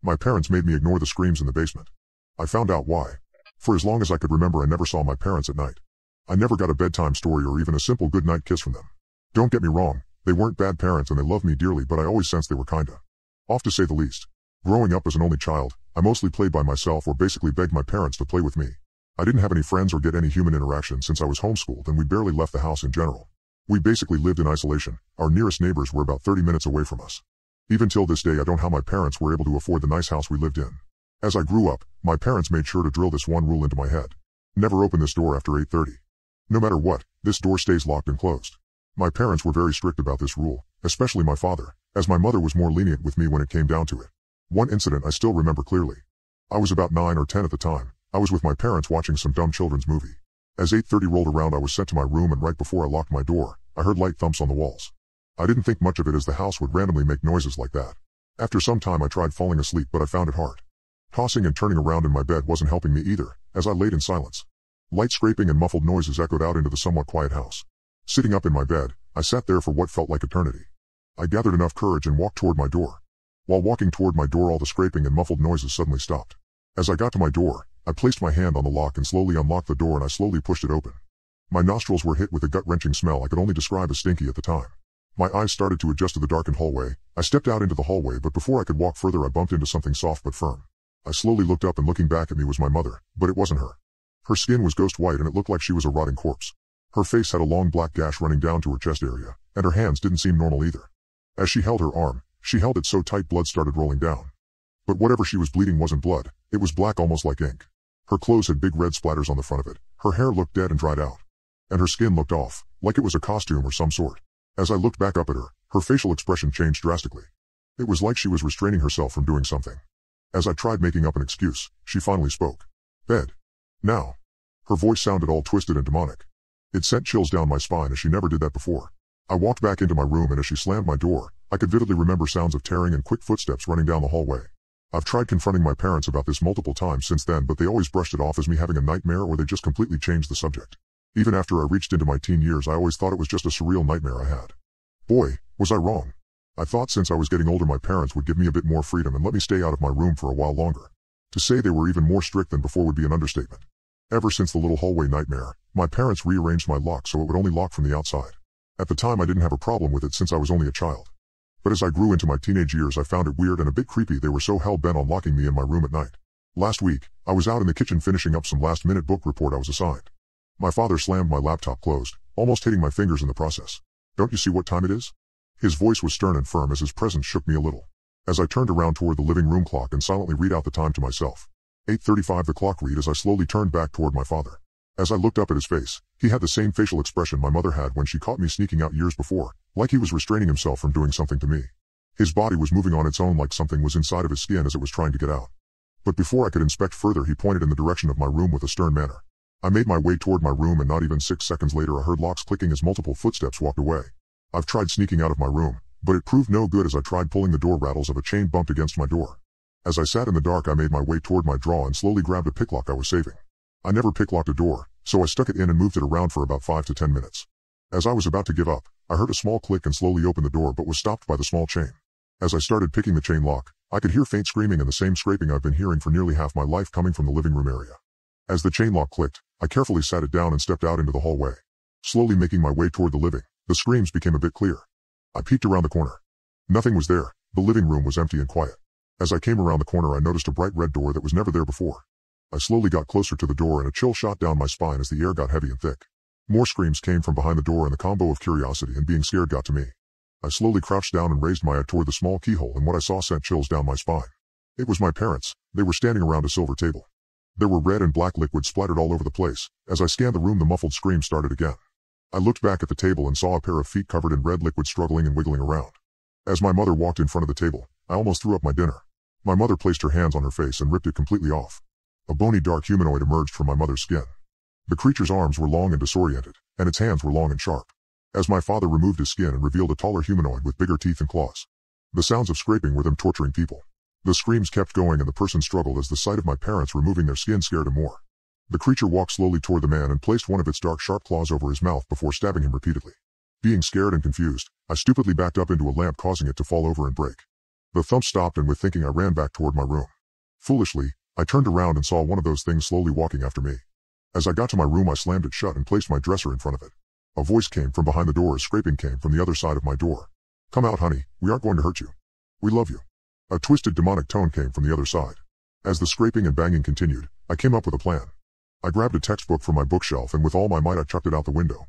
My parents made me ignore the screams in the basement. I found out why. For as long as I could remember, I never saw my parents at night. I never got a bedtime story or even a simple goodnight kiss from them. Don't get me wrong, they weren't bad parents and they loved me dearly, but I always sensed they were kinda off, to say the least. Growing up as an only child, I mostly played by myself or basically begged my parents to play with me. I didn't have any friends or get any human interaction since I was homeschooled, and we barely left the house in general. We basically lived in isolation. Our nearest neighbors were about 30 minutes away from us. Even till this day, I don't know how my parents were able to afford the nice house we lived in. As I grew up, my parents made sure to drill this one rule into my head. Never open this door after 8:30. No matter what, this door stays locked and closed. My parents were very strict about this rule, especially my father, as my mother was more lenient with me when it came down to it. One incident I still remember clearly. I was about 9 or 10 at the time. I was with my parents watching some dumb children's movie. As 8:30 rolled around, I was sent to my room, and right before I locked my door, I heard light thumps on the walls. I didn't think much of it, as the house would randomly make noises like that. After some time I tried falling asleep, but I found it hard. Tossing and turning around in my bed wasn't helping me either, as I laid in silence. Light scraping and muffled noises echoed out into the somewhat quiet house. Sitting up in my bed, I sat there for what felt like eternity. I gathered enough courage and walked toward my door. While walking toward my door, all the scraping and muffled noises suddenly stopped. As I got to my door, I placed my hand on the lock and slowly unlocked the door, and I slowly pushed it open. My nostrils were hit with a gut-wrenching smell I could only describe as stinky at the time. My eyes started to adjust to the darkened hallway. I stepped out into the hallway, but before I could walk further, I bumped into something soft but firm. I slowly looked up, and looking back at me was my mother, but it wasn't her. Her skin was ghost white, and it looked like she was a rotting corpse. Her face had a long black gash running down to her chest area, and her hands didn't seem normal either. As she held her arm, she held it so tight blood started rolling down. But whatever she was bleeding wasn't blood, it was black, almost like ink. Her clothes had big red splatters on the front of it, her hair looked dead and dried out. And her skin looked off, like it was a costume or some sort. As I looked back up at her, her facial expression changed drastically. It was like she was restraining herself from doing something. As I tried making up an excuse, she finally spoke. "Bed. Now." Her voice sounded all twisted and demonic. It sent chills down my spine, as she never did that before. I walked back into my room, and as she slammed my door, I could vividly remember sounds of tearing and quick footsteps running down the hallway. I've tried confronting my parents about this multiple times since then, but they always brushed it off as me having a nightmare, or they just completely changed the subject. Even after I reached into my teen years, I always thought it was just a surreal nightmare I had. Boy, was I wrong. I thought since I was getting older, my parents would give me a bit more freedom and let me stay out of my room for a while longer. To say they were even more strict than before would be an understatement. Ever since the little hallway nightmare, my parents rearranged my lock so it would only lock from the outside. At the time, I didn't have a problem with it since I was only a child. But as I grew into my teenage years, I found it weird and a bit creepy they were so hell-bent on locking me in my room at night. Last week, I was out in the kitchen finishing up some last-minute book report I was assigned. My father slammed my laptop closed, almost hitting my fingers in the process. "Don't you see what time it is?" His voice was stern and firm, as his presence shook me a little. As I turned around toward the living room clock and silently read out the time to myself. 8:35 the clock read as I slowly turned back toward my father. As I looked up at his face, he had the same facial expression my mother had when she caught me sneaking out years before, like he was restraining himself from doing something to me. His body was moving on its own, like something was inside of his skin as it was trying to get out. But before I could inspect further, he pointed in the direction of my room with a stern manner. I made my way toward my room, and not even 6 seconds later I heard locks clicking as multiple footsteps walked away. I've tried sneaking out of my room, but it proved no good as I tried pulling the door rattles of a chain bumped against my door. As I sat in the dark, I made my way toward my drawer and slowly grabbed a picklock I was saving. I never picklocked a door, so I stuck it in and moved it around for about 5 to 10 minutes. As I was about to give up, I heard a small click and slowly opened the door, but was stopped by the small chain. As I started picking the chain lock, I could hear faint screaming and the same scraping I've been hearing for nearly half my life coming from the living room area. As the chain lock clicked, I carefully sat it down and stepped out into the hallway. Slowly making my way toward the living, the screams became a bit clear. I peeked around the corner. Nothing was there. The living room was empty and quiet. As I came around the corner, I noticed a bright red door that was never there before. I slowly got closer to the door, and a chill shot down my spine as the air got heavy and thick. More screams came from behind the door, and the combo of curiosity and being scared got to me. I slowly crouched down and raised my eye toward the small keyhole, and what I saw sent chills down my spine. It was my parents. They were standing around a silver table. There were red and black liquid splattered all over the place. As I scanned the room, the muffled scream started again. I looked back at the table and saw a pair of feet covered in red liquid struggling and wiggling around. As my mother walked in front of the table, I almost threw up my dinner. My mother placed her hands on her face and ripped it completely off. A bony dark humanoid emerged from my mother's skin. The creature's arms were long and disoriented, and its hands were long and sharp. As my father removed his skin and revealed a taller humanoid with bigger teeth and claws. The sounds of scraping were them torturing people. The screams kept going, and the person struggled as the sight of my parents removing their skin scared him more. The creature walked slowly toward the man and placed one of its dark sharp claws over his mouth before stabbing him repeatedly. Being scared and confused, I stupidly backed up into a lamp, causing it to fall over and break. The thump stopped, and with thinking I ran back toward my room. Foolishly, I turned around and saw one of those things slowly walking after me. As I got to my room, I slammed it shut and placed my dresser in front of it. A voice came from behind the door as scraping came from the other side of my door. "Come out, honey, we aren't going to hurt you. We love you." A twisted demonic tone came from the other side. As the scraping and banging continued, I came up with a plan. I grabbed a textbook from my bookshelf and with all my might I chucked it out the window.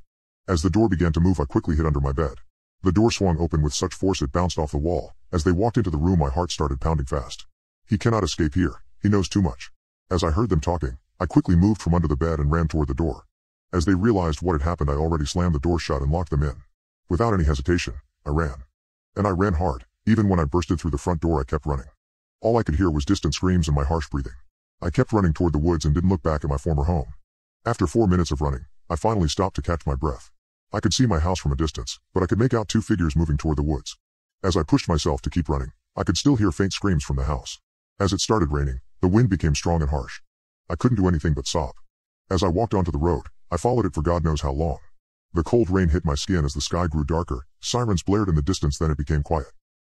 As the door began to move, I quickly hid under my bed. The door swung open with such force it bounced off the wall. As they walked into the room, my heart started pounding fast. "He cannot escape here. He knows too much." As I heard them talking, I quickly moved from under the bed and ran toward the door. As they realized what had happened, I already slammed the door shut and locked them in. Without any hesitation, I ran. And I ran hard. Even when I bursted through the front door, I kept running. All I could hear was distant screams and my harsh breathing. I kept running toward the woods and didn't look back at my former home. After 4 minutes of running, I finally stopped to catch my breath. I could see my house from a distance, but I could make out 2 figures moving toward the woods. As I pushed myself to keep running, I could still hear faint screams from the house. As it started raining, the wind became strong and harsh. I couldn't do anything but sob. As I walked onto the road, I followed it for God knows how long. The cold rain hit my skin as the sky grew darker, sirens blared in the distance, then it became quiet.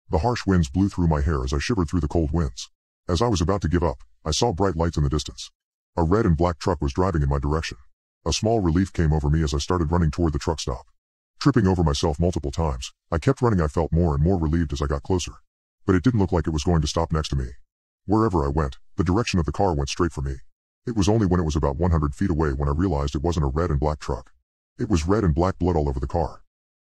The harsh winds blew through my hair as I shivered through the cold winds. As I was about to give up, I saw bright lights in the distance. A red and black truck was driving in my direction. A small relief came over me as I started running toward the truck stop. Tripping over myself multiple times, I kept running. I felt more and more relieved as I got closer. But it didn't look like it was going to stop next to me. Wherever I went, the direction of the car went straight for me. It was only when it was about 100 feet away when I realized it wasn't a red and black truck. It was red and black blood all over the car.